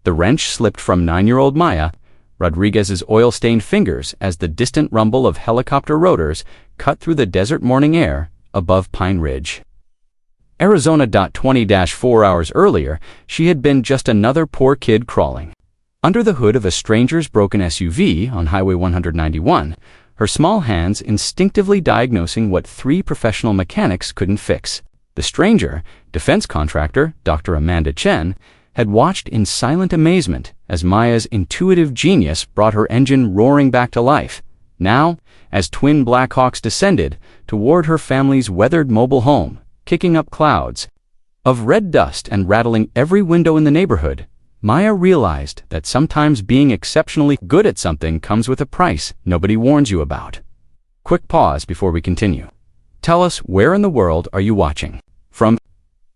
The wrench slipped from 9-year-old Maya Rodriguez's oil-stained fingers as the distant rumble of helicopter rotors cut through the desert morning air above Pine Ridge. Arizona. 20-4 hours earlier, she had been just another poor kid crawling under the hood of a stranger's broken SUV on Highway 191, her small hands instinctively diagnosing what 3 professional mechanics couldn't fix. The stranger, defense contractor Dr. Amanda Chen, had watched in silent amazement as Maya's intuitive genius brought her engine roaring back to life. Now, as twin Blackhawks descended toward her family's weathered mobile home, kicking up clouds of red dust and rattling every window in the neighborhood, Maya realized that sometimes being exceptionally good at something comes with a price nobody warns you about. Quick pause before we continue. Tell us, where in the world are you watching from?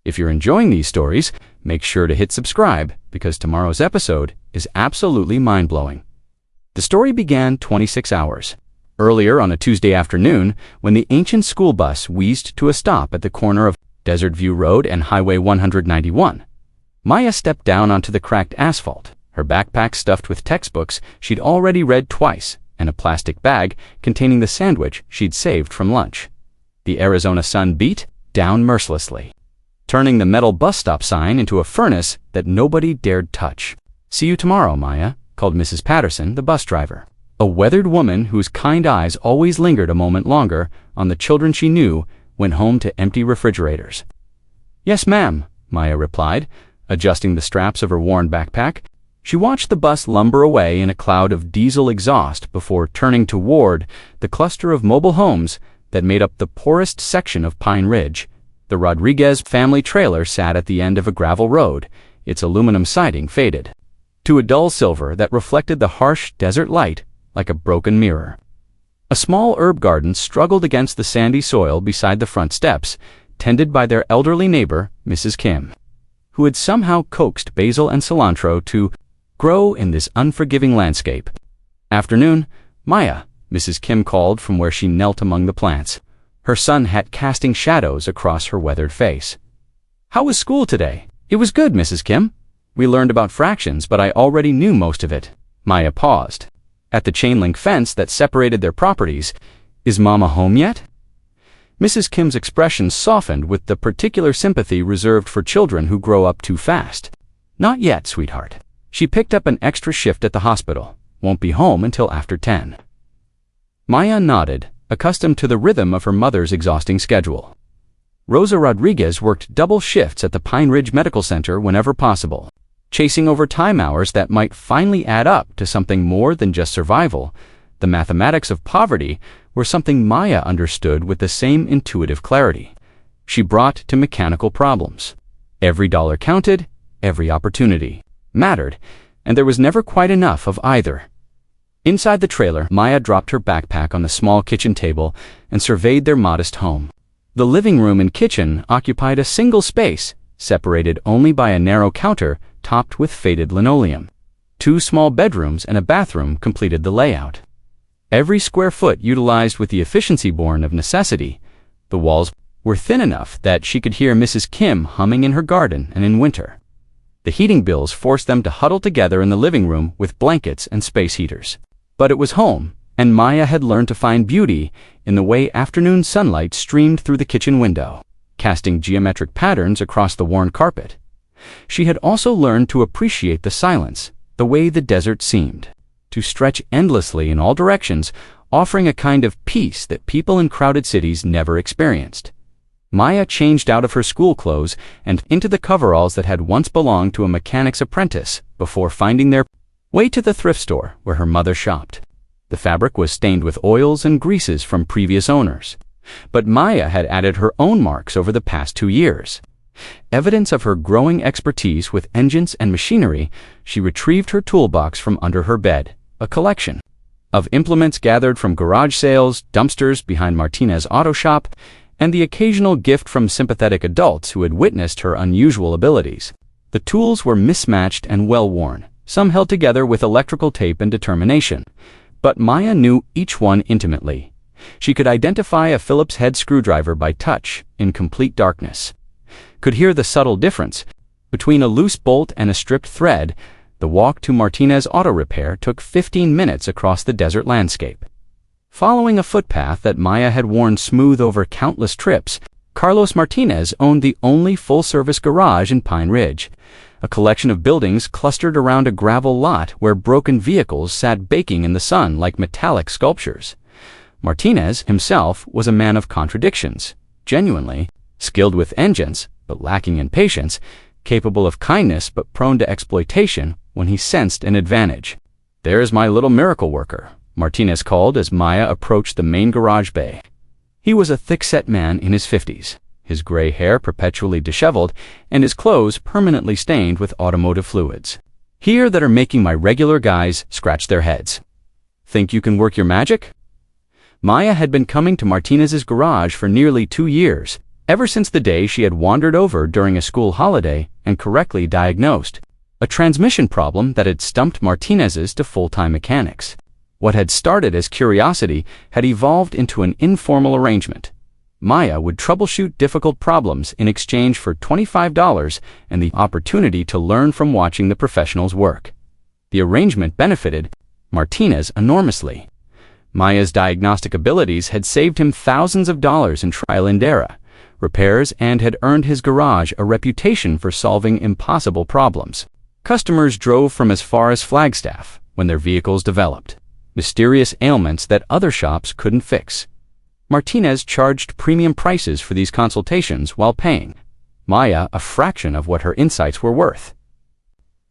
If you're enjoying these stories, make sure to hit subscribe because tomorrow's episode is absolutely mind-blowing. The story began 26 hours earlier on a Tuesday afternoon when the ancient school bus wheezed to a stop at the corner of Desert View Road and Highway 191. Maya stepped down onto the cracked asphalt, her backpack stuffed with textbooks she'd already read twice and a plastic bag containing the sandwich she'd saved from lunch. The Arizona sun beat down mercilessly, turning the metal bus stop sign into a furnace that nobody dared touch. "See you tomorrow, Maya," called Mrs. Patterson, the bus driver, a weathered woman whose kind eyes always lingered a moment longer on the children she knew went home to empty refrigerators. "Yes, ma'am," Maya replied, adjusting the straps of her worn backpack. She watched the bus lumber away in a cloud of diesel exhaust before turning toward the cluster of mobile homes that made up the poorest section of Pine Ridge. The Rodriguez family trailer sat at the end of a gravel road, its aluminum siding faded to a dull silver that reflected the harsh desert light like a broken mirror. A small herb garden struggled against the sandy soil beside the front steps, tended by their elderly neighbor, Mrs. Kim, who had somehow coaxed basil and cilantro to grow in this unforgiving landscape. "Afternoon, Maya," Mrs. Kim called from where she knelt among the plants, her sun hat casting shadows across her weathered face. "How was school today?" "It was good, Mrs. Kim. We learned about fractions, but I already knew most of it." Maya paused at the chain-link fence that separated their properties. "Is Mama home yet?" Mrs. Kim's expression softened with the particular sympathy reserved for children who grow up too fast. "Not yet, sweetheart. She picked up an extra shift at the hospital. Won't be home until after 10. Maya nodded, accustomed to the rhythm of her mother's exhausting schedule. Rosa Rodriguez worked double shifts at the Pine Ridge Medical Center whenever possible, chasing overtime hours that might finally add up to something more than just survival. The mathematics of poverty were something Maya understood with the same intuitive clarity she brought to mechanical problems. Every dollar counted, every opportunity mattered, and there was never quite enough of either. Inside the trailer, Maya dropped her backpack on the small kitchen table and surveyed their modest home. The living room and kitchen occupied a single space, separated only by a narrow counter topped with faded linoleum. 2 small bedrooms and a bathroom completed the layout. Every square foot utilized with the efficiency born of necessity. The walls were thin enough that she could hear Mrs. Kim humming in her garden and in winter. The heating bills forced them to huddle together in the living room with blankets and space heaters. But it was home, and Maya had learned to find beauty in the way afternoon sunlight streamed through the kitchen window, casting geometric patterns across the worn carpet. She had also learned to appreciate the silence, the way the desert seemed to stretch endlessly in all directions, offering a kind of peace that people in crowded cities never experienced. Maya changed out of her school clothes and into the coveralls that had once belonged to a mechanic's apprentice before finding their way to the thrift store where her mother shopped. The fabric was stained with oils and greases from previous owners, but Maya had added her own marks over the past 2 years. Evidence of her growing expertise with engines and machinery, she retrieved her toolbox from under her bed, a collection of implements gathered from garage sales, dumpsters behind Martinez Auto Shop, and the occasional gift from sympathetic adults who had witnessed her unusual abilities. The tools were mismatched and well-worn, some held together with electrical tape and determination, but Maya knew each one intimately. She could identify a Phillips head screwdriver by touch in complete darkness, could hear the subtle difference between a loose bolt and a stripped thread, The walk to Martinez Auto Repair took 15 minutes across the desert landscape. Following a footpath that Maya had worn smooth over countless trips, Carlos Martinez owned the only full-service garage in Pine Ridge, a collection of buildings clustered around a gravel lot where broken vehicles sat baking in the sun like metallic sculptures. Martinez himself was a man of contradictions, genuinely skilled with engines but lacking in patience, capable of kindness but prone to exploitation when he sensed an advantage. "There's my little miracle worker," Martinez called as Maya approached the main garage bay. He was a thick-set man in his 50s, his gray hair perpetually disheveled and his clothes permanently stained with automotive fluids. "Here that are making my regular guys scratch their heads. Think you can work your magic?" Maya had been coming to Martinez's garage for nearly 2 years, ever since the day she had wandered over during a school holiday and correctly diagnosed a transmission problem that had stumped Martinez's to full-time mechanics. What had started as curiosity had evolved into an informal arrangement. Maya would troubleshoot difficult problems in exchange for $25 and the opportunity to learn from watching the professionals work. The arrangement benefited Martinez enormously. Maya's diagnostic abilities had saved him thousands of dollars in trial and error repairs and had earned his garage a reputation for solving impossible problems. Customers drove from as far as Flagstaff when their vehicles developed mysterious ailments that other shops couldn't fix. Martinez charged premium prices for these consultations while paying Maya a fraction of what her insights were worth.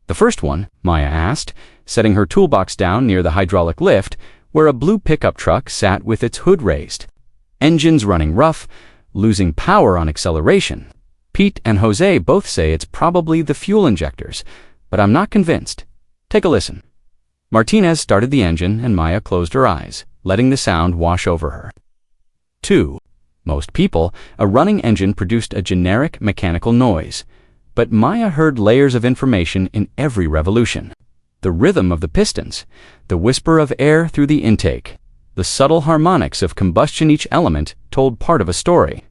"The first one?" Maya asked, setting her toolbox down near the hydraulic lift, where a blue pickup truck sat with its hood raised. Engines running rough, losing power on acceleration. "Pete and Jose both say it's probably the fuel injectors, but I'm not convinced. Take a listen." Martinez started the engine and Maya closed her eyes, letting the sound wash over her. 2. Most people, a running engine produced a generic mechanical noise, but Maya heard layers of information in every revolution. The rhythm of the pistons, the whisper of air through the intake, the subtle harmonics of combustion. Each element told part of a story.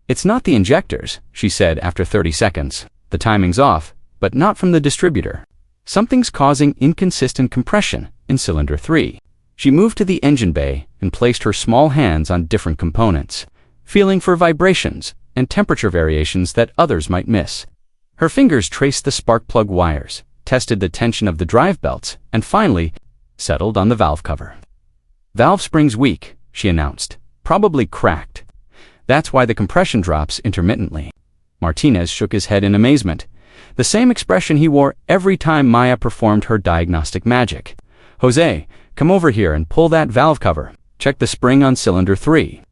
"It's not the injectors," she said after 30 seconds. "The timing's off, but not from the distributor. Something's causing inconsistent compression in cylinder 3. She moved to the engine bay and placed her small hands on different components, feeling for vibrations and temperature variations that others might miss. Her fingers traced the spark plug wires, tested the tension of the drive belts, and finally settled on the valve cover. "Valve spring's weak," she announced. "Probably cracked. That's why the compression drops intermittently." Martinez shook his head in amazement, the same expression he wore every time Maya performed her diagnostic magic. "Jose, come over here and pull that valve cover. Check the spring on cylinder 3.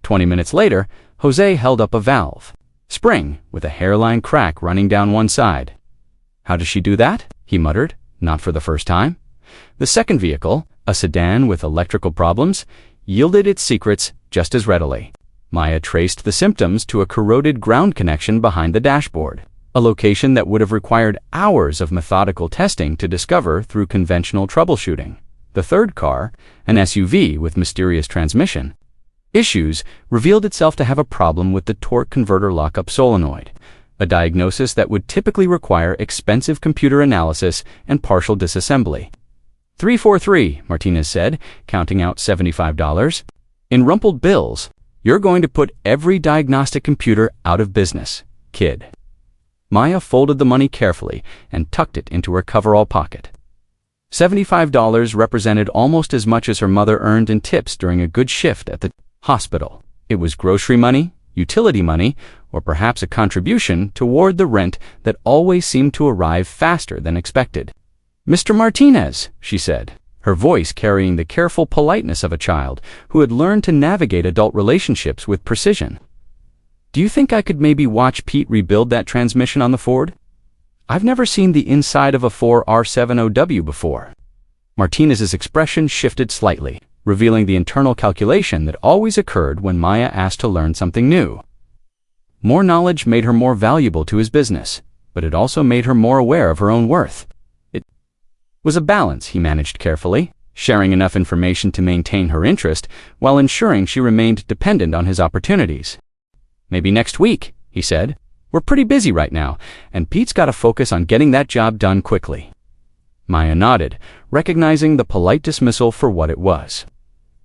20 minutes later, Jose held up a valve spring with a hairline crack running down one side. "How does she do that?" he muttered, not for the first time. The second vehicle, a sedan with electrical problems, yielded its secrets just as readily. Maya traced the symptoms to a corroded ground connection behind the dashboard, a location that would have required hours of methodical testing to discover through conventional troubleshooting. The third car, an SUV with mysterious transmission issues, revealed itself to have a problem with the torque converter lockup solenoid, a diagnosis that would typically require expensive computer analysis and partial disassembly. 343, Martinez said, counting out $75. "In rumpled bills, you're going to put every diagnostic computer out of business, kid." Maya folded the money carefully and tucked it into her coverall pocket. $75 represented almost as much as her mother earned in tips during a good shift at the hospital. It was grocery money, utility money, or perhaps a contribution toward the rent that always seemed to arrive faster than expected. "Mr. Martinez," she said, her voice carrying the careful politeness of a child who had learned to navigate adult relationships with precision. "Do you think I could maybe watch Pete rebuild that transmission on the Ford? I've never seen the inside of a 4R70W before." Martinez's expression shifted slightly, revealing the internal calculation that always occurred when Maya asked to learn something new. More knowledge made her more valuable to his business, but it also made her more aware of her own worth. It was a balance he managed carefully, sharing enough information to maintain her interest while ensuring she remained dependent on his opportunities. "Maybe next week," he said. "We're pretty busy right now, and Pete's got to focus on getting that job done quickly." Maya nodded, recognizing the polite dismissal for what it was.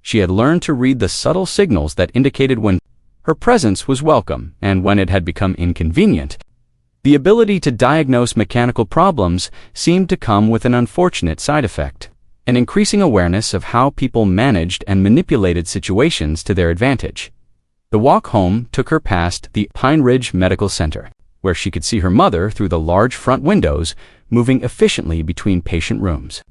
She had learned to read the subtle signals that indicated when her presence was welcome and when it had become inconvenient. The ability to diagnose mechanical problems seemed to come with an unfortunate side effect: an increasing awareness of how people managed and manipulated situations to their advantage. The walk home took her past the Pine Ridge Medical Center, where she could see her mother through the large front windows, moving efficiently between patient rooms.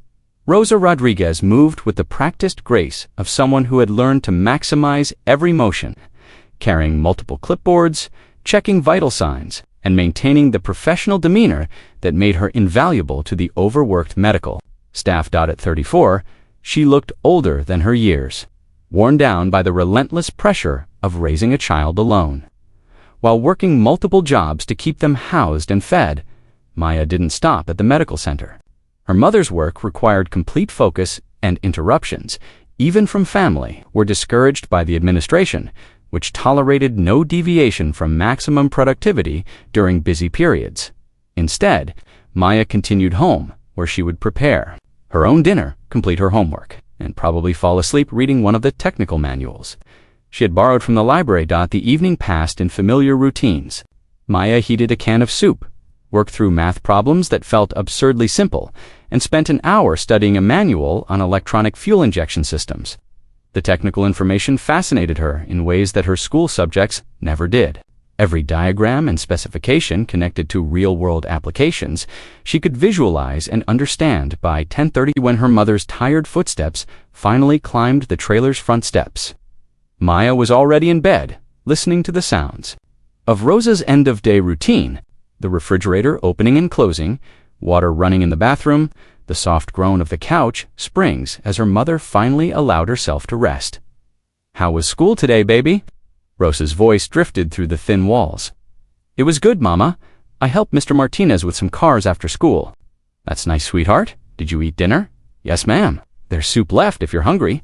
Rosa Rodriguez moved with the practiced grace of someone who had learned to maximize every motion, carrying multiple clipboards, checking vital signs, and maintaining the professional demeanor that made her invaluable to the overworked medical staff. At 34, she looked older than her years, worn down by the relentless pressure of raising a child alone. While working multiple jobs to keep them housed and fed, Maya didn't stop at the medical center. Her mother's work required complete focus, and interruptions, even from family, were discouraged by the administration, which tolerated no deviation from maximum productivity during busy periods. Instead, Maya continued home, where she would prepare her own dinner, complete her homework, and probably fall asleep reading one of the technical manuals she had borrowed from the library. The evening passed in familiar routines. Maya heated a can of soup, worked through math problems that felt absurdly simple, and spent an hour studying a manual on electronic fuel injection systems. The technical information fascinated her in ways that her school subjects never did. Every diagram and specification connected to real-world applications she could visualize and understand by 10:30 when her mother's tired footsteps finally climbed the trailer's front steps. Maya was already in bed, listening to the sounds of Rosa's end-of-day routine: the refrigerator opening and closing, water running in the bathroom, the soft groan of the couch springs as her mother finally allowed herself to rest. "How was school today, baby?" Rosa's voice drifted through the thin walls. "It was good, Mama. I helped Mr. Martinez with some cars after school." "That's nice, sweetheart. Did you eat dinner?" "Yes, ma'am. There's soup left if you're hungry."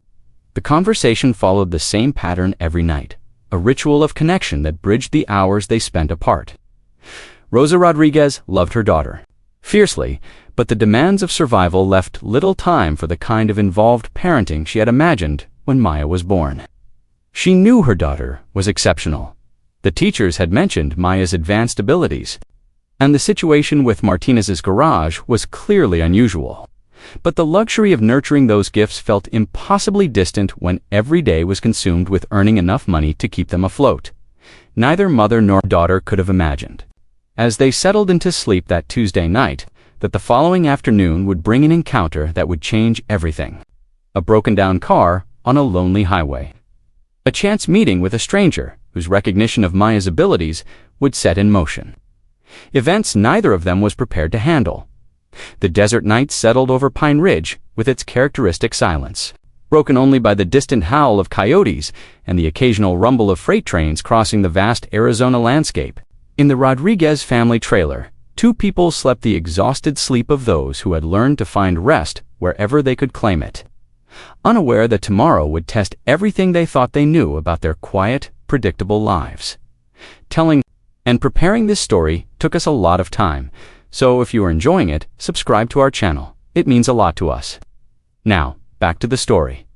The conversation followed the same pattern every night, a ritual of connection that bridged the hours they spent apart. Rosa Rodriguez loved her daughter fiercely, but the demands of survival left little time for the kind of involved parenting she had imagined when Maya was born. She knew her daughter was exceptional. The teachers had mentioned Maya's advanced abilities, and the situation with Martinez's garage was clearly unusual. But the luxury of nurturing those gifts felt impossibly distant when every day was consumed with earning enough money to keep them afloat. Neither mother nor daughter could have imagined, as they settled into sleep that Tuesday night, that the following afternoon would bring an encounter that would change everything. A broken-down car on a lonely highway. A chance meeting with a stranger whose recognition of Maya's abilities would set in motion events neither of them was prepared to handle. The desert night settled over Pine Ridge with its characteristic silence, broken only by the distant howl of coyotes and the occasional rumble of freight trains crossing the vast Arizona landscape. In the Rodriguez family trailer, two people slept the exhausted sleep of those who had learned to find rest wherever they could claim it, unaware that tomorrow would test everything they thought they knew about their quiet, predictable lives. Telling and preparing this story took us a lot of time, so if you are enjoying it, subscribe to our channel. It means a lot to us. Now, back to the story.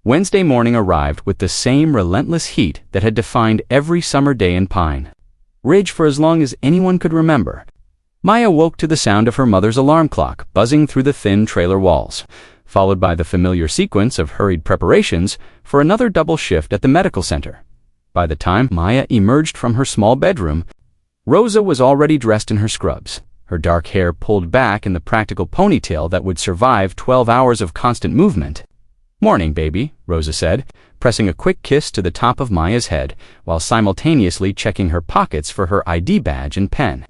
Wednesday morning arrived with the same relentless heat that had defined every summer day in Pine Ridge for as long as anyone could remember. Maya woke to the sound of her mother's alarm clock buzzing through the thin trailer walls, followed by the familiar sequence of hurried preparations for another double shift at the medical center. By the time Maya emerged from her small bedroom, Rosa was already dressed in her scrubs, her dark hair pulled back in the practical ponytail that would survive 12 hours of constant movement. "Morning, baby," Rosa said, pressing a quick kiss to the top of Maya's head while simultaneously checking her pockets for her ID badge and pen.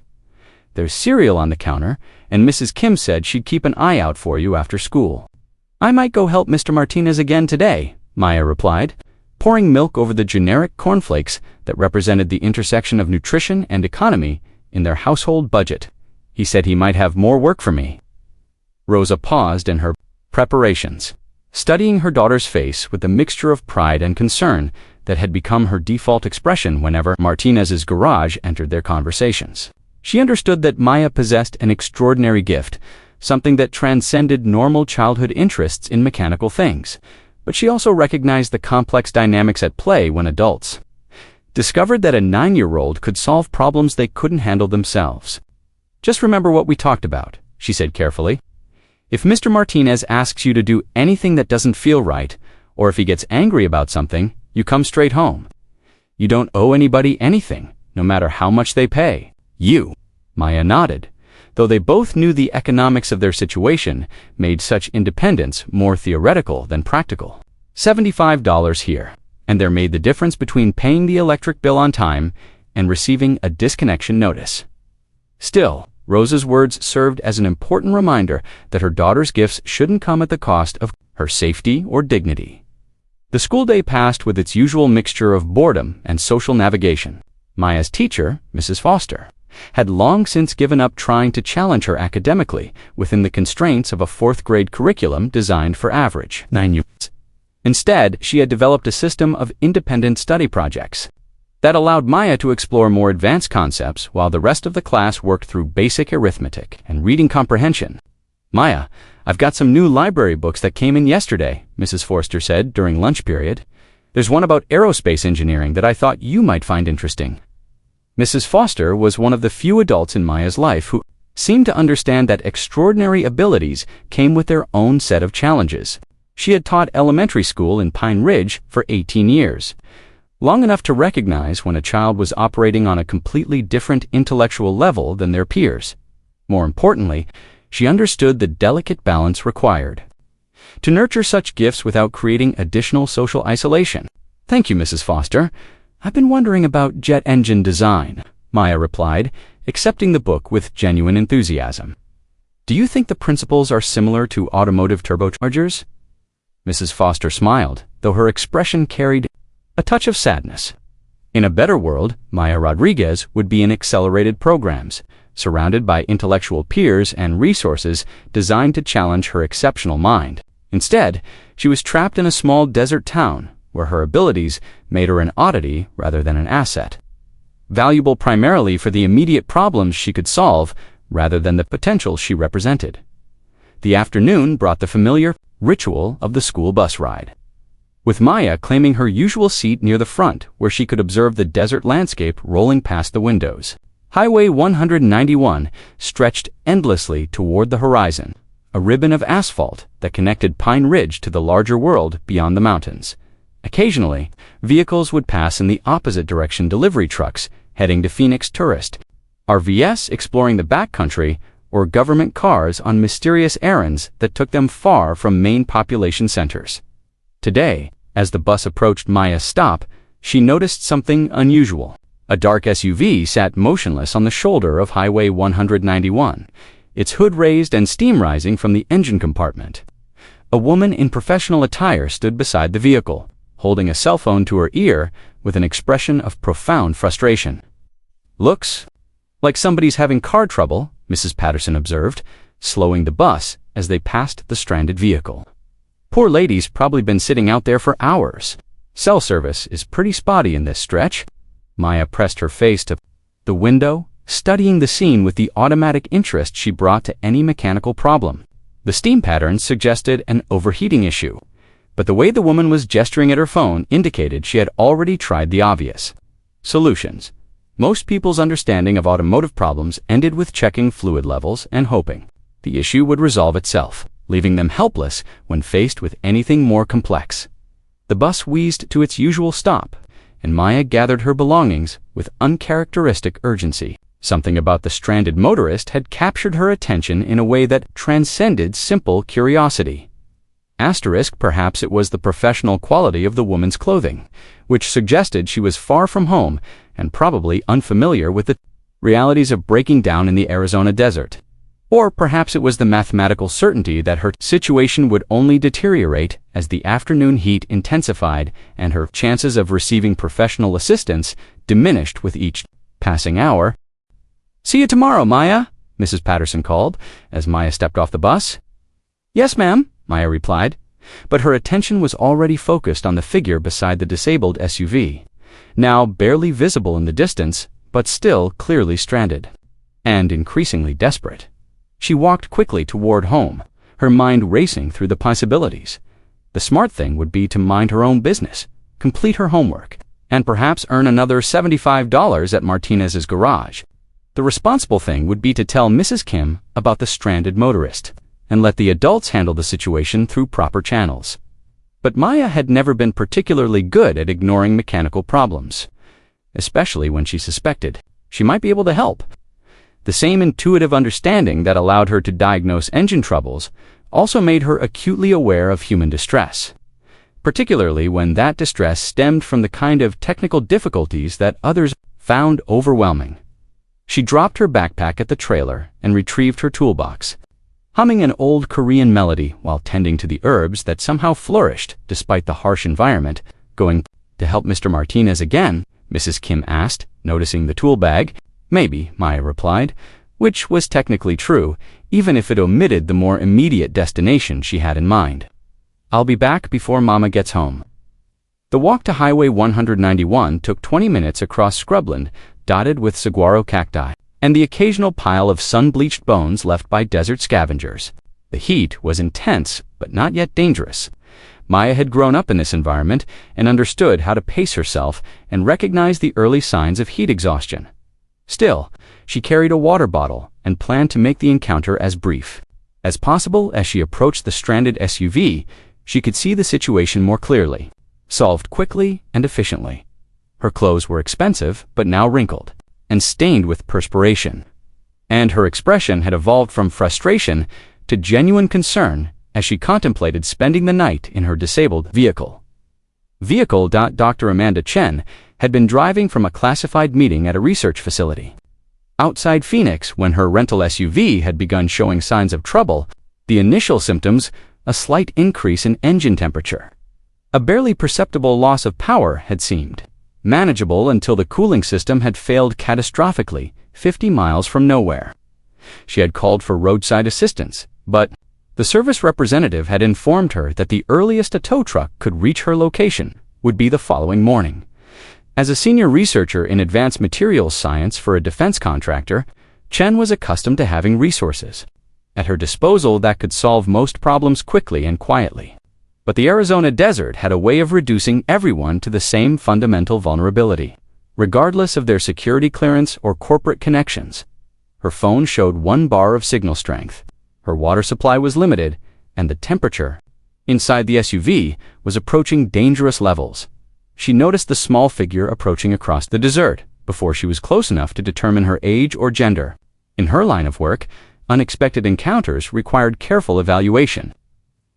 "There's cereal on the counter, and Mrs. Kim said she'd keep an eye out for you after school." "I might go help Mr. Martinez again today," Maya replied, pouring milk over the generic cornflakes that represented the intersection of nutrition and economy in their household budget. "He said he might have more work for me." Rosa paused in her preparations, studying her daughter's face with the mixture of pride and concern that had become her default expression whenever Martinez's garage entered their conversations. She understood that Maya possessed an extraordinary gift, something that transcended normal childhood interests in mechanical things. But she also recognized the complex dynamics at play when adults discovered that a 9-year-old could solve problems they couldn't handle themselves. "Just remember what we talked about," she said carefully. "If Mr. Martinez asks you to do anything that doesn't feel right, or if he gets angry about something, you come straight home. You don't owe anybody anything, no matter how much they pay. You." Maya nodded, though they both knew the economics of their situation made such independence more theoretical than practical. $75 here, and there made the difference between paying the electric bill on time and receiving a disconnection notice. Still, Rosa's words served as an important reminder that her daughter's gifts shouldn't come at the cost of her safety or dignity. The school day passed with its usual mixture of boredom and social navigation. Maya's teacher, Mrs. Foster, had long since given up trying to challenge her academically within the constraints of a 4th-grade curriculum designed for average 9-year-olds. Instead, she had developed a system of independent study projects that allowed Maya to explore more advanced concepts while the rest of the class worked through basic arithmetic and reading comprehension. "Maya, I've got some new library books that came in yesterday," Mrs. Forster said during lunch period. "There's one about aerospace engineering that I thought you might find interesting." Mrs. Foster was one of the few adults in Maya's life who seemed to understand that extraordinary abilities came with their own set of challenges. She had taught elementary school in Pine Ridge for 18 years, long enough to recognize when a child was operating on a completely different intellectual level than their peers. More importantly, she understood the delicate balance required to nurture such gifts without creating additional social isolation. "Thank you, Mrs. Foster. I've been wondering about jet engine design," Maya replied, accepting the book with genuine enthusiasm. "Do you think the principles are similar to automotive turbochargers?" Mrs. Foster smiled, though her expression carried a touch of sadness. In a better world, Maya Rodriguez would be in accelerated programs, surrounded by intellectual peers and resources designed to challenge her exceptional mind. Instead, she was trapped in a small desert town where her abilities made her an oddity rather than an asset, valuable primarily for the immediate problems she could solve rather than the potential she represented. The afternoon brought the familiar ritual of the school bus ride, with Maya claiming her usual seat near the front where she could observe the desert landscape rolling past the windows. Highway 191 stretched endlessly toward the horizon, a ribbon of asphalt that connected Pine Ridge to the larger world beyond the mountains. Occasionally, vehicles would pass in the opposite direction, delivery trucks heading to Phoenix Tourist, RVs exploring the backcountry, or government cars on mysterious errands that took them far from main population centers. Today, as the bus approached Maya's stop, she noticed something unusual. A dark SUV sat motionless on the shoulder of Highway 191, its hood raised and steam rising from the engine compartment. A woman in professional attire stood beside the vehicle, holding a cell phone to her ear with an expression of profound frustration. "Looks like somebody's having car trouble," Mrs. Patterson observed, slowing the bus as they passed the stranded vehicle. "Poor lady's probably been sitting out there for hours. Cell service is pretty spotty in this stretch." Maya pressed her face to the window, studying the scene with the automatic interest she brought to any mechanical problem. The steam patterns suggested an overheating issue, but the way the woman was gesturing at her phone indicated she had already tried the obvious solutions. Most people's understanding of automotive problems ended with checking fluid levels and hoping the issue would resolve itself, leaving them helpless when faced with anything more complex. The bus wheezed to its usual stop, and Maya gathered her belongings with uncharacteristic urgency. Something about the stranded motorist had captured her attention in a way that transcended simple curiosity. Perhaps it was the professional quality of the woman's clothing, which suggested she was far from home and probably unfamiliar with the realities of breaking down in the Arizona desert. Or perhaps it was the mathematical certainty that her situation would only deteriorate as the afternoon heat intensified and her chances of receiving professional assistance diminished with each passing hour. "See you tomorrow, Maya," Mrs. Patterson called as Maya stepped off the bus. "Yes, ma'am," Maya replied, but her attention was already focused on the figure beside the disabled SUV, now barely visible in the distance, but still clearly stranded and increasingly desperate. She walked quickly toward home, her mind racing through the possibilities. The smart thing would be to mind her own business, complete her homework, and perhaps earn another $75 at Martinez's garage. The responsible thing would be to tell Mrs. Kim about the stranded motorist, and let the adults handle the situation through proper channels. But Maya had never been particularly good at ignoring mechanical problems, especially when she suspected she might be able to help. The same intuitive understanding that allowed her to diagnose engine troubles also made her acutely aware of human distress, particularly when that distress stemmed from the kind of technical difficulties that others found overwhelming. She dropped her backpack at the trailer and retrieved her toolbox, humming an old Korean melody while tending to the herbs that somehow flourished despite the harsh environment. "Going to help Mr. Martinez again?" Mrs. Kim asked, noticing the tool bag. "Maybe," Maya replied, which was technically true, even if it omitted the more immediate destination she had in mind. "I'll be back before Mama gets home." The walk to Highway 191 took 20 minutes across scrubland dotted with saguaro cacti and the occasional pile of sun-bleached bones left by desert scavengers. The heat was intense, but not yet dangerous. Maya had grown up in this environment and understood how to pace herself and recognize the early signs of heat exhaustion. Still, she carried a water bottle and planned to make the encounter as brief as possible. As she approached the stranded SUV, she could see the situation more clearly, solved quickly and efficiently. Her clothes were expensive, but now wrinkled and stained with perspiration, and her expression had evolved from frustration to genuine concern as she contemplated spending the night in her disabled vehicle. Dr. Amanda Chen had been driving from a classified meeting at a research facility outside Phoenix when her rental SUV had begun showing signs of trouble. The initial symptoms: a slight increase in engine temperature. A barely perceptible loss of power had seemed manageable until the cooling system had failed catastrophically 50 miles from nowhere. She had called for roadside assistance, but the service representative had informed her that the earliest a tow truck could reach her location would be the following morning. As a senior researcher in advanced materials science for a defense contractor, Chen was accustomed to having resources at her disposal that could solve most problems quickly and quietly. But the Arizona desert had a way of reducing everyone to the same fundamental vulnerability, regardless of their security clearance or corporate connections. Her phone showed 1 bar of signal strength, her water supply was limited, and the temperature inside the SUV was approaching dangerous levels. She noticed the small figure approaching across the desert before she was close enough to determine her age or gender. In her line of work, unexpected encounters required careful evaluation.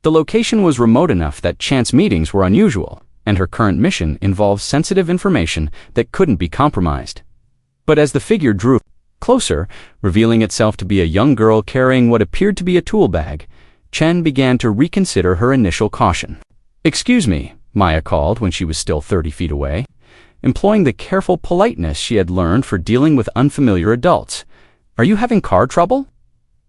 The location was remote enough that chance meetings were unusual, and her current mission involved sensitive information that couldn't be compromised. But as the figure drew closer, revealing itself to be a young girl carrying what appeared to be a tool bag, Chen began to reconsider her initial caution. "Excuse me," Maya called when she was still 30 feet away, employing the careful politeness she had learned for dealing with unfamiliar adults. "Are you having car trouble?"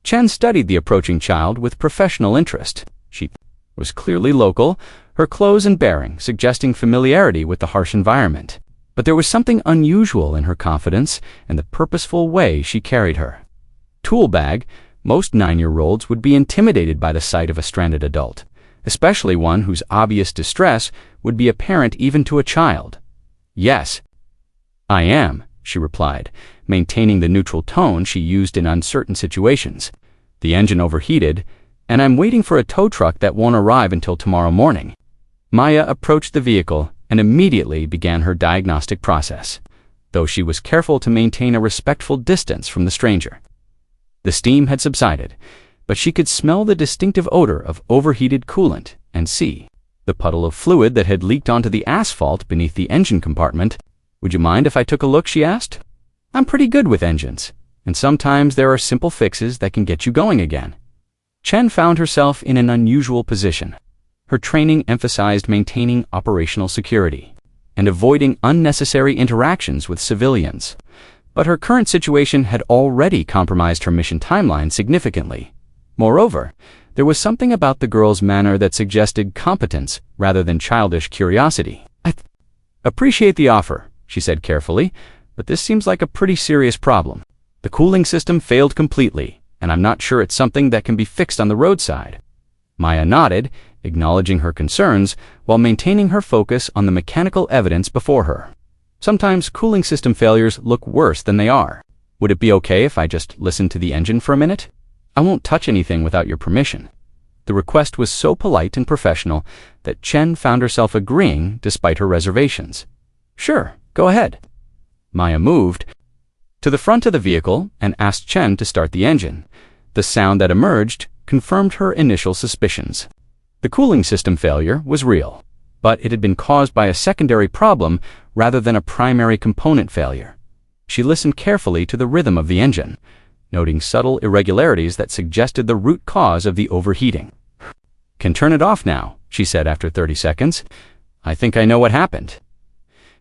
Chen studied the approaching child with professional interest. She was clearly local, her clothes and bearing suggesting familiarity with the harsh environment. But there was something unusual in her confidence and the purposeful way she carried her tool bag. Most 9-year-olds would be intimidated by the sight of a stranded adult, especially one whose obvious distress would be apparent even to a child. "Yes, I am," she replied, maintaining the neutral tone she used in uncertain situations. "The engine overheated, and I'm waiting for a tow truck that won't arrive until tomorrow morning." Maya approached the vehicle and immediately began her diagnostic process, though she was careful to maintain a respectful distance from the stranger. The steam had subsided, but she could smell the distinctive odor of overheated coolant and see the puddle of fluid that had leaked onto the asphalt beneath the engine compartment. "Would you mind if I took a look?" she asked. "I'm pretty good with engines, and sometimes there are simple fixes that can get you going again." Chen found herself in an unusual position. Her training emphasized maintaining operational security and avoiding unnecessary interactions with civilians. But her current situation had already compromised her mission timeline significantly. Moreover, there was something about the girl's manner that suggested competence rather than childish curiosity. "I appreciate the offer," she said carefully, "but this seems like a pretty serious problem. The cooling system failed completely, and I'm not sure it's something that can be fixed on the roadside." Maya nodded, acknowledging her concerns while maintaining her focus on the mechanical evidence before her. Sometimes cooling system failures look worse than they are. "Would it be okay if I just listen to the engine for a minute? I won't touch anything without your permission." The request was so polite and professional that Chen found herself agreeing despite her reservations. "Sure, go ahead." Maya moved to the front of the vehicle and asked Chen to start the engine. The sound that emerged confirmed her initial suspicions. The cooling system failure was real, but it had been caused by a secondary problem rather than a primary component failure. She listened carefully to the rhythm of the engine, noting subtle irregularities that suggested the root cause of the overheating. "Can turn it off now," she said after 30 seconds. "I think I know what happened."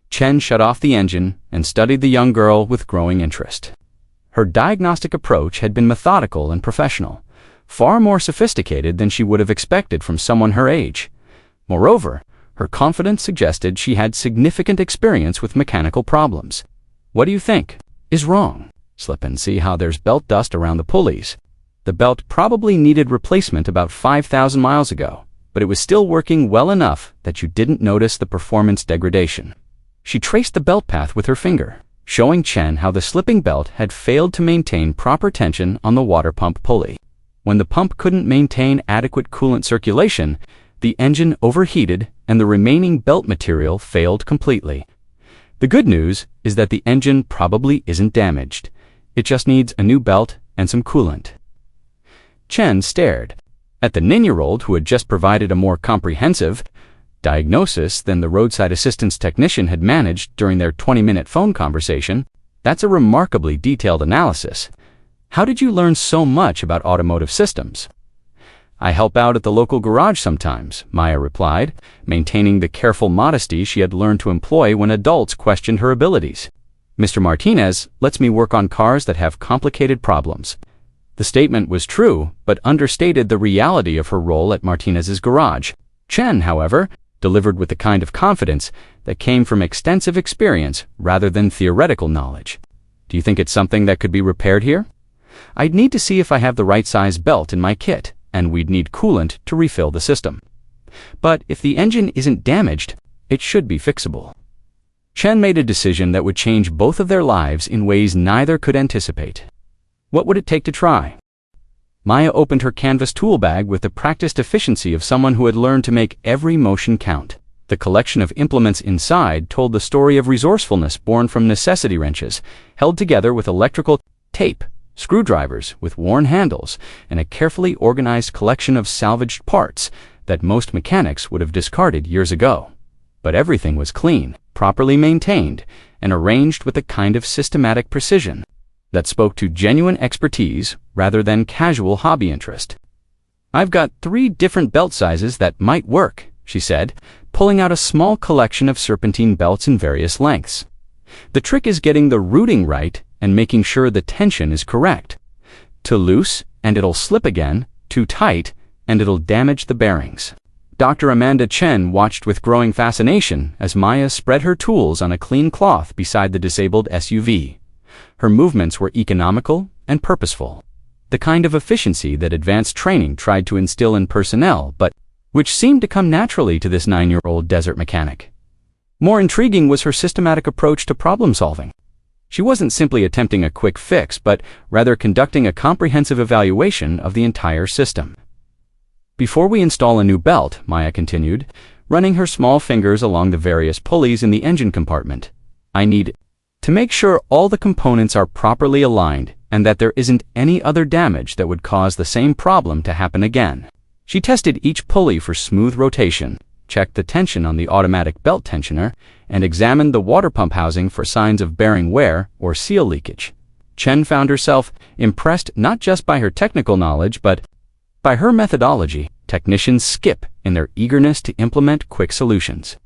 Chen shut off the engine and studied the young girl with growing interest. Her diagnostic approach had been methodical and professional, far more sophisticated than she would have expected from someone her age. Moreover, her confidence suggested she had significant experience with mechanical problems. "What do you think is wrong?" "Slip and see how there's belt dust around the pulleys. The belt probably needed replacement about 5,000 miles ago, but it was still working well enough that you didn't notice the performance degradation." She traced the belt path with her finger, showing Chen how the slipping belt had failed to maintain proper tension on the water pump pulley. When the pump couldn't maintain adequate coolant circulation, the engine overheated and the remaining belt material failed completely. The good news is that the engine probably isn't damaged. It just needs a new belt and some coolant. Chen stared at the 9-year-old who had just provided a more comprehensive diagnosis than the roadside assistance technician had managed during their 20-minute phone conversation. "That's a remarkably detailed analysis. How did you learn so much about automotive systems?" "I help out at the local garage sometimes," Maya replied, maintaining the careful modesty she had learned to employ when adults questioned her abilities. "Mr. Martinez lets me work on cars that have complicated problems." The statement was true, but understated the reality of her role at Martinez's garage. Chen, however, delivered with the kind of confidence that came from extensive experience rather than theoretical knowledge. "Do you think it's something that could be repaired here?" "I'd need to see if I have the right size belt in my kit, and we'd need coolant to refill the system. But if the engine isn't damaged, it should be fixable." Chen made a decision that would change both of their lives in ways neither could anticipate. What would it take to try? Maya opened her canvas tool bag with the practiced efficiency of someone who had learned to make every motion count. The collection of implements inside told the story of resourcefulness born from necessity wrenches, held together with electrical tape, screwdrivers with worn handles, and a carefully organized collection of salvaged parts that most mechanics would have discarded years ago. But everything was clean, properly maintained, and arranged with a kind of systematic precision that spoke to genuine expertise rather than casual hobby interest. "I've got 3 different belt sizes that might work," she said, pulling out a small collection of serpentine belts in various lengths. "The trick is getting the routing right and making sure the tension is correct. Too loose, and it'll slip again. Too tight, and it'll damage the bearings." Dr. Amanda Chen watched with growing fascination as Maya spread her tools on a clean cloth beside the disabled SUV. Her movements were economical and purposeful, the kind of efficiency that advanced training tried to instill in personnel, but which seemed to come naturally to this 9-year-old desert mechanic. More intriguing was her systematic approach to problem solving. She wasn't simply attempting a quick fix, but rather conducting a comprehensive evaluation of the entire system. "Before we install a new belt," Maya continued, running her small fingers along the various pulleys in the engine compartment, "I need to make sure all the components are properly aligned and that there isn't any other damage that would cause the same problem to happen again." She tested each pulley for smooth rotation, checked the tension on the automatic belt tensioner, and examined the water pump housing for signs of bearing wear or seal leakage. Chen found herself impressed not just by her technical knowledge, but by her methodology. Technicians skip in their eagerness to implement quick solutions.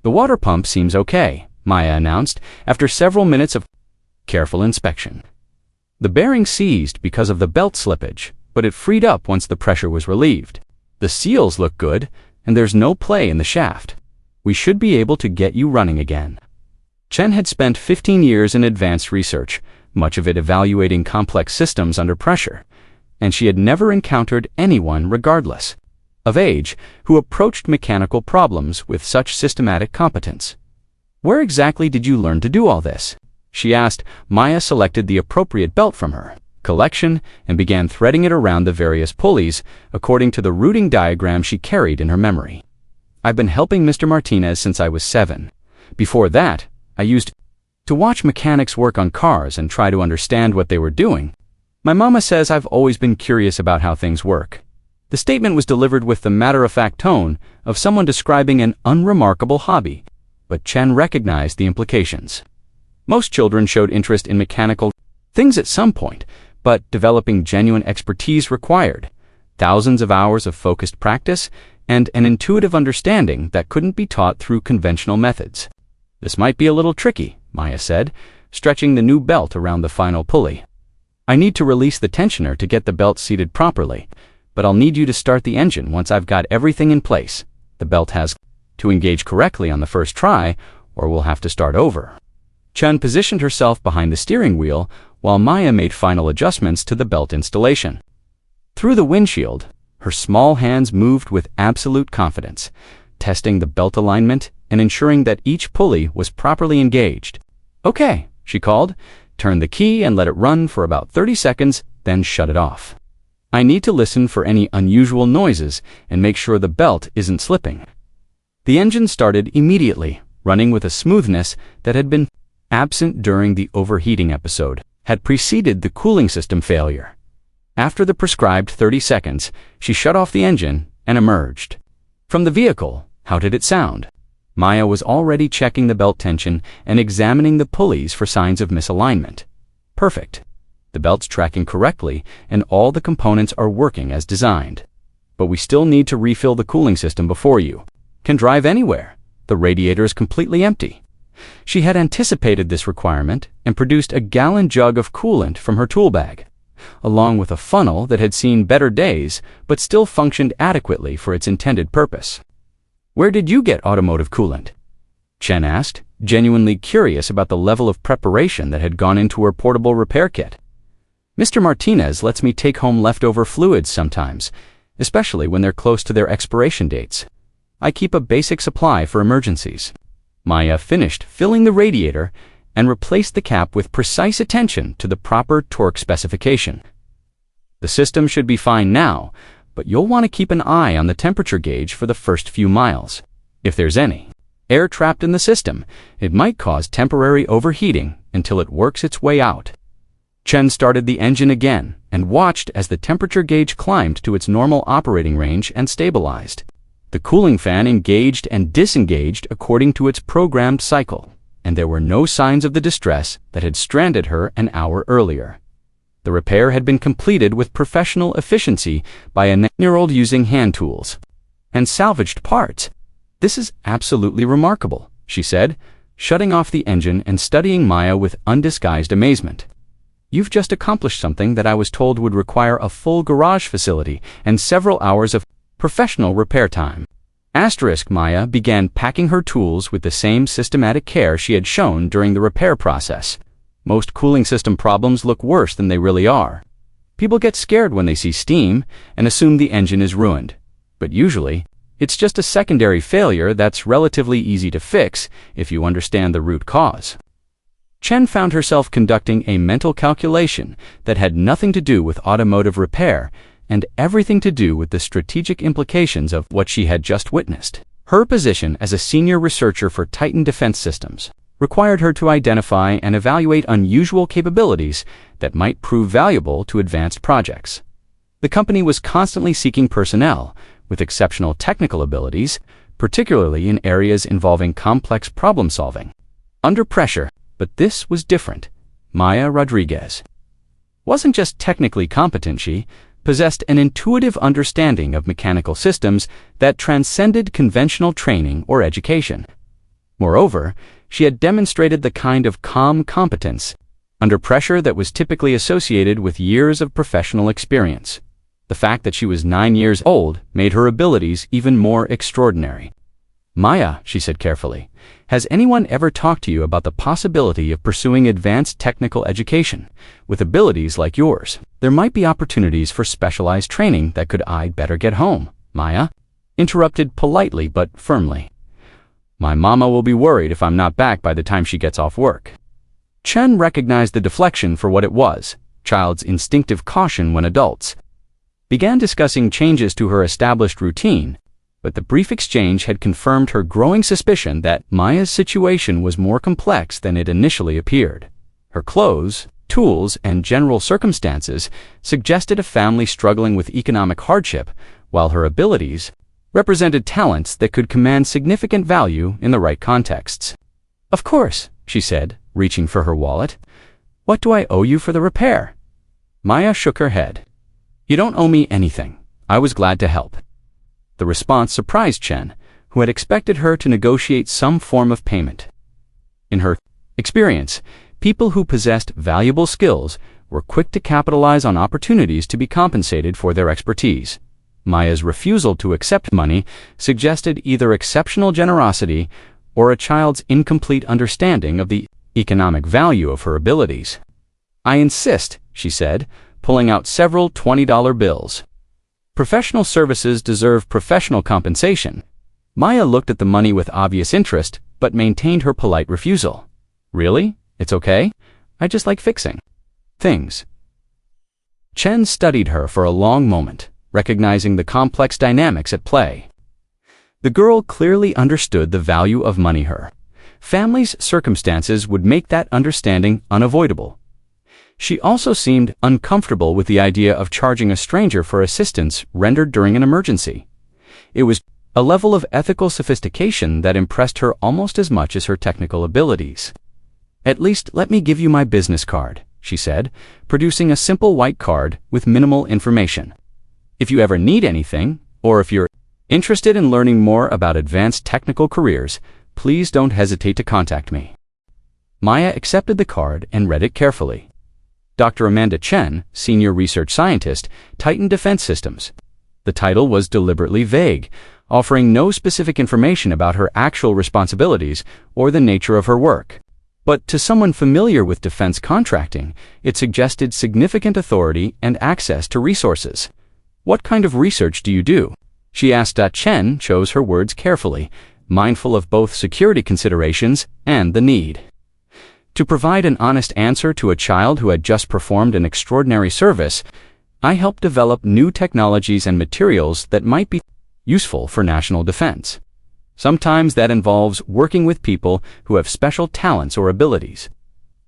"The water pump seems okay," Maya announced after several minutes of careful inspection. "The bearing seized because of the belt slippage, but it freed up once the pressure was relieved. The seals look good, and there's no play in the shaft. We should be able to get you running again." Chen had spent 15 years in advanced research, much of it evaluating complex systems under pressure, and she had never encountered anyone, regardless of age, who approached mechanical problems with such systematic competence. "Where exactly did you learn to do all this?" she asked. Maya selected the appropriate belt from her collection and began threading it around the various pulleys according to the routing diagram she carried in her memory. "I've been helping Mr. Martinez since I was 7. Before that, I used to watch mechanics work on cars and try to understand what they were doing. My mama says I've always been curious about how things work." The statement was delivered with the matter-of-fact tone of someone describing an unremarkable hobby, but Chen recognized the implications. Most children showed interest in mechanical things at some point, but developing genuine expertise required thousands of hours of focused practice and an intuitive understanding that couldn't be taught through conventional methods. "This might be a little tricky," Maya said, stretching the new belt around the final pulley. "I need to release the tensioner to get the belt seated properly, but I'll need you to start the engine once I've got everything in place. The belt has to engage correctly on the first try, or we'll have to start over." Chen positioned herself behind the steering wheel while Maya made final adjustments to the belt installation. Through the windshield, her small hands moved with absolute confidence, testing the belt alignment and ensuring that each pulley was properly engaged. "Okay," she called, turned the key and let it run for about 30 seconds, then shut it off. "I need to listen for any unusual noises and make sure the belt isn't slipping." The engine started immediately, running with a smoothness that had been absent during the overheating episode had preceded the cooling system failure. After the prescribed 30 seconds, she shut off the engine and emerged. From the vehicle, how did it sound? Maya was already checking the belt tension and examining the pulleys for signs of misalignment. Perfect. The belt's tracking correctly and all the components are working as designed. But we still need to refill the cooling system before you can drive anywhere. The radiator is completely empty. She had anticipated this requirement and produced a gallon jug of coolant from her tool bag, along with a funnel that had seen better days but still functioned adequately for its intended purpose. "Where did you get automotive coolant?" Chen asked, genuinely curious about the level of preparation that had gone into her portable repair kit. "Mr. Martinez lets me take home leftover fluids sometimes, especially when they're close to their expiration dates. I keep a basic supply for emergencies." Maya finished filling the radiator and replaced the cap with precise attention to the proper torque specification. "The system should be fine now, but you'll want to keep an eye on the temperature gauge for the first few miles. If there's any air trapped in the system, it might cause temporary overheating until it works its way out." Chen started the engine again and watched as the temperature gauge climbed to its normal operating range and stabilized. The cooling fan engaged and disengaged according to its programmed cycle, and there were no signs of the distress that had stranded her an hour earlier. The repair had been completed with professional efficiency by a 9-year-old using hand tools and salvaged parts. "This is absolutely remarkable," she said, shutting off the engine and studying Maya with undisguised amazement. "You've just accomplished something that I was told would require a full garage facility and several hours of professional repair time." Maya began packing her tools with the same systematic care she had shown during the repair process. Most cooling system problems look worse than they really are. People get scared when they see steam and assume the engine is ruined. But usually, it's just a secondary failure that's relatively easy to fix if you understand the root cause. Chen found herself conducting a mental calculation that had nothing to do with automotive repair and everything to do with the strategic implications of what she had just witnessed. Her position as a senior researcher for Titan Defense Systems required her to identify and evaluate unusual capabilities that might prove valuable to advanced projects. The company was constantly seeking personnel with exceptional technical abilities, particularly in areas involving complex problem-solving. Under pressure, but this was different. Maya Rodriguez wasn't just technically competent, she possessed an intuitive understanding of mechanical systems that transcended conventional training or education. Moreover, she had demonstrated the kind of calm competence under pressure that was typically associated with years of professional experience. The fact that she was 9 years old made her abilities even more extraordinary. "Maya," she said carefully, "has anyone ever talked to you about the possibility of pursuing advanced technical education with abilities like yours?" There might be opportunities for specialized training that could I'd better get home, Maya interrupted politely but firmly. My mama will be worried if I'm not back by the time she gets off work. Chen recognized the deflection for what it was, child's instinctive caution when adults began discussing changes to her established routine, but the brief exchange had confirmed her growing suspicion that Maya's situation was more complex than it initially appeared. Her clothes, tools, and general circumstances suggested a family struggling with economic hardship, while her abilities represented talents that could command significant value in the right contexts. Of course, she said, reaching for her wallet. What do I owe you for the repair? Maya shook her head. You don't owe me anything. I was glad to help. The response surprised Chen, who had expected her to negotiate some form of payment. In her experience, people who possessed valuable skills were quick to capitalize on opportunities to be compensated for their expertise. Maya's refusal to accept money suggested either exceptional generosity or a child's incomplete understanding of the economic value of her abilities. I insist, she said, pulling out several $20 bills. Professional services deserve professional compensation. Maya looked at the money with obvious interest, but maintained her polite refusal. Really? It's okay? I just like fixing things. Chen studied her for a long moment, recognizing the complex dynamics at play. The girl clearly understood the value of money. Her family's circumstances would make that understanding unavoidable. She also seemed uncomfortable with the idea of charging a stranger for assistance rendered during an emergency. It was a level of ethical sophistication that impressed her almost as much as her technical abilities. At least let me give you my business card, she said, producing a simple white card with minimal information. If you ever need anything, or if you're interested in learning more about advanced technical careers, please don't hesitate to contact me. Maya accepted the card and read it carefully. Dr. Amanda Chen, Senior Research Scientist, Titan Defense Systems. The title was deliberately vague, offering no specific information about her actual responsibilities or the nature of her work. But to someone familiar with defense contracting, it suggested significant authority and access to resources. What kind of research do you do? She asked. Chen chose her words carefully, mindful of both security considerations and the need to provide an honest answer to a child who had just performed an extraordinary service. I help develop new technologies and materials that might be useful for national defense. Sometimes that involves working with people who have special talents or abilities.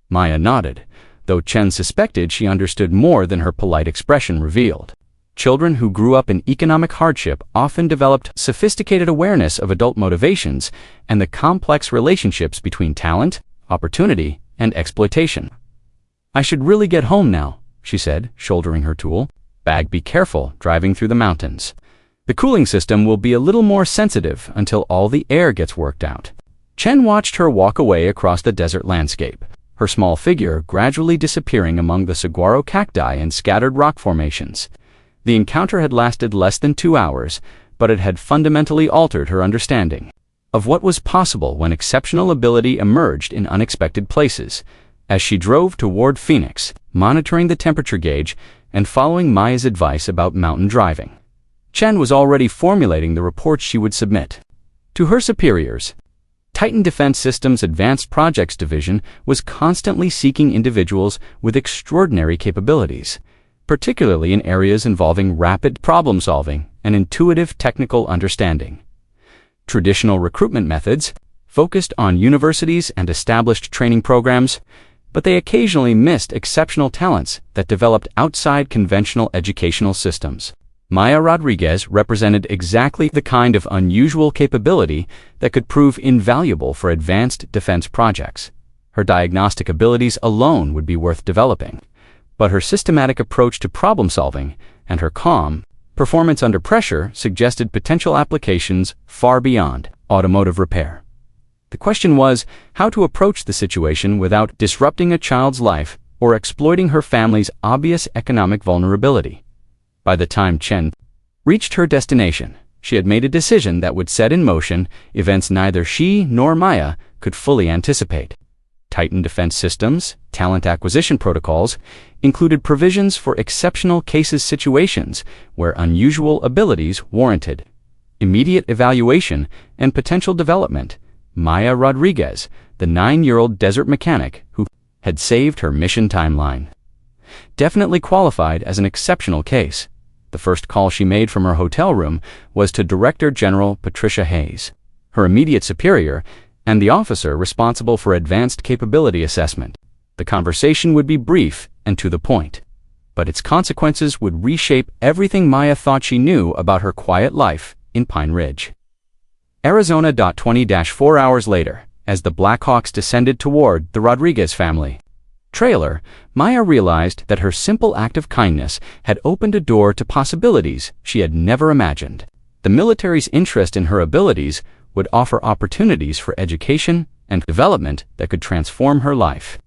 Maya nodded, though Chen suspected she understood more than her polite expression revealed. Children who grew up in economic hardship often developed sophisticated awareness of adult motivations and the complex relationships between talent, opportunity, and exploitation. I should really get home now, she said, shouldering her tool bag. Be careful driving through the mountains. The cooling system will be a little more sensitive until all the air gets worked out. Chen watched her walk away across the desert landscape, her small figure gradually disappearing among the saguaro cacti and scattered rock formations. The encounter had lasted less than 2 hours, but it had fundamentally altered her understanding of what was possible when exceptional ability emerged in unexpected places. As she drove toward Phoenix, monitoring the temperature gauge and following Maya's advice about mountain driving, Chen was already formulating the reports she would submit to her superiors. Titan Defense Systems' Advanced Projects Division was constantly seeking individuals with extraordinary capabilities, particularly in areas involving rapid problem-solving and intuitive technical understanding. Traditional recruitment methods focused on universities and established training programs, but they occasionally missed exceptional talents that developed outside conventional educational systems. Maya Rodriguez represented exactly the kind of unusual capability that could prove invaluable for advanced defense projects. Her diagnostic abilities alone would be worth developing, but her systematic approach to problem-solving and her calm performance under pressure suggested potential applications far beyond automotive repair. The question was how to approach the situation without disrupting a child's life or exploiting her family's obvious economic vulnerability. By the time Chen reached her destination, she had made a decision that would set in motion events neither she nor Maya could fully anticipate. Titan Defense Systems, talent acquisition protocols included provisions for exceptional cases situations where unusual abilities warranted immediate evaluation and potential development. Maya Rodriguez, the 9-year-old desert mechanic who had saved her mission timeline, definitely qualified as an exceptional case. The first call she made from her hotel room was to Director General Patricia Hayes, her immediate superior, and the officer responsible for advanced capability assessment. The conversation would be brief and to the point, but its consequences would reshape everything Maya thought she knew about her quiet life in Pine Ridge, Arizona. 20-4 hours later, as the Blackhawks descended toward the Rodriguez family trailer, Maya realized that her simple act of kindness had opened a door to possibilities she had never imagined. The military's interest in her abilities would offer opportunities for education and development that could transform her life.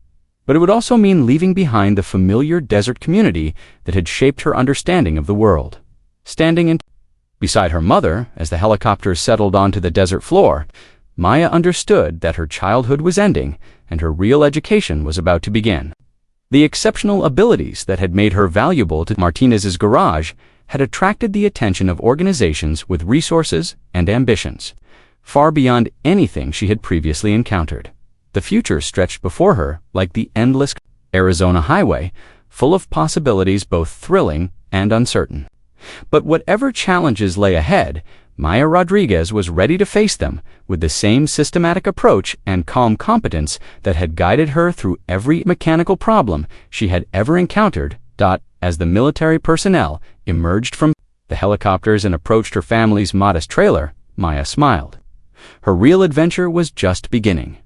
But it would also mean leaving behind the familiar desert community that had shaped her understanding of the world. Standing beside her mother as the helicopters settled onto the desert floor, Maya understood that her childhood was ending and her real education was about to begin. The exceptional abilities that had made her valuable to Martinez's garage had attracted the attention of organizations with resources and ambitions, far beyond anything she had previously encountered. The future stretched before her like the endless Arizona highway, full of possibilities both thrilling and uncertain. But whatever challenges lay ahead, Maya Rodriguez was ready to face them with the same systematic approach and calm competence that had guided her through every mechanical problem she had ever encountered. As the military personnel emerged from the helicopters and approached her family's modest trailer, Maya smiled. Her real adventure was just beginning.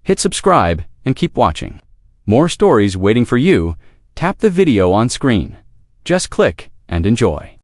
Hit subscribe and keep watching. More stories waiting for you. Tap the video on screen. Just click and enjoy.